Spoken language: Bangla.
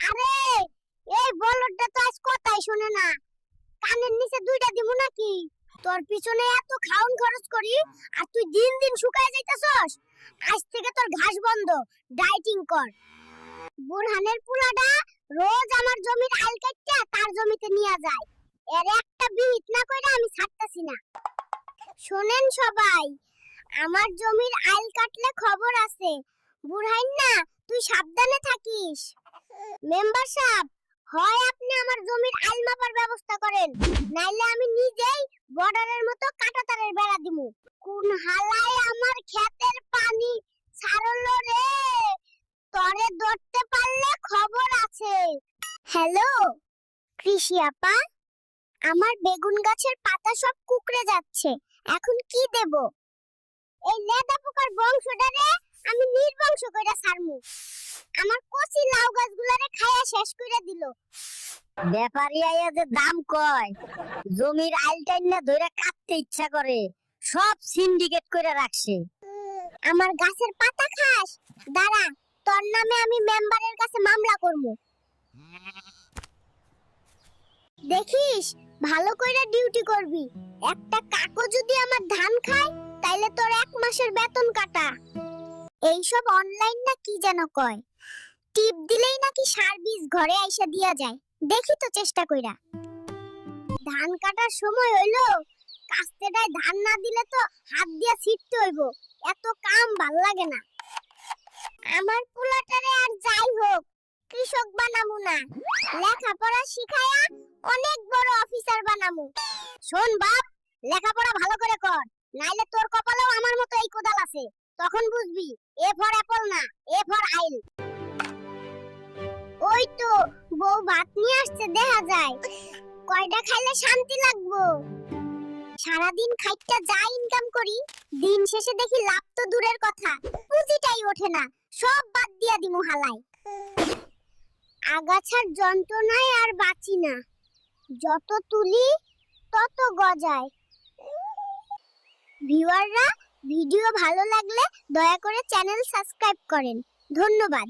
আরে এই বলদটা তো আজ কথাই শুনে না। কানের নিচে দুইটা দিমু নাকি? তোর পিছনে এত খাউন খরচ করি আর তুই দিন দিন শুকায় যাইতাছস। আজ থেকে তোর ঘাস বন্ধ, ডায়েটিং কর। বুরহানের পুলাডা রোজ আমার জমির আইল কাটতে তার জমিতে নিয়ে যায়। এর একটা বিহিত না কইরা আমি ছাড়তাছি না। শোনেন সবাই, আমার জমির আইল কাটলে খবর আছে। বুরহান না, তুই সাবধানে থাকিস। মেম্বার সাহেব, হয় আপনি আমার জমির আইল মাপার ব্যবস্থা করেন, নাইলে আমি নিজেই বর্ডারের মতো কাঁটাতারের বেড়া দিমু। কোন হালায় আমার ক্ষেতের পানি ছাড়লো রে? তরে ধরতে পারলে খবর আছে। হ্যালো কৃষি আপা, আমার বেগুন গাছের পাতা সব কুকড়ে যাচ্ছে, এখন কি দেব? এই লেদা পোকার বংশটারে আমি নির্বংশ কইরা ছাড়মু। আমার কচি লাউ গাছগুলারে খায়া শেষ কইরা দিল। ব্যাপারী আইয়া যে দাম কয়, জমির আইল টাইনা ধইরা কাটতে ইচ্ছা করে, সব সিন্ডিকেট কইরা রাখছে। আমার গাছের পাতা খাস? দাঁড়া, তোর নামে আমি মেম্বারের কাছে মামলা করব। দেখিস, ভালো কইরা ডিউটি করবি। একটা কাকো যদি আমার ধান খায়, তাইলে তোর 1 মাসের বেতন কাটা। এইসব অনলাইন না কি যেন কয়, টিপ দিলেই নাকি সার বীজ ঘরে আইসা দিয়া যায়। দেখি তো চেষ্টা কইরা। ধান কাটার সময় হইলো, কাস্তেটায় ধান না দিলে তো হাত দিয়া ছিটতে হইব। এত কাম ভাল লাগে না। আমার পোলাটারে আর যাই হোক কৃষক বানামু না, লেখাপড়া শিখায়া অনেক বড় অফিসার বানামু। শোন বাপ, লেখাপড়া ভালো করে কর, নাইলে তোর কপালেও আমার মতো এই কোদাল আছে। তখন বুঝবি এ ফর অ্যাপল না, এ ফর আইল। ওই তো বউ ভাত নিয়ে আসছে, দেখা যায়। কয়টা খাইলে শান্তি লাগবো? সারাদিন খাইটা যা ইনকাম করি, দিন শেষে দেখি লাভ তো দূরের কথা, পুঁজিটাই ওঠে না। সব বাদ দিয়া দিমু হালাই। আগাছার যন্ত্রণায় আর বাঁচি না, যত তুলি তত গজায়। ভিউয়াররা, ভিডিও ভালো লাগলে দয়া করে চ্যানেল সাবস্ক্রাইব করেন। ধন্যবাদ।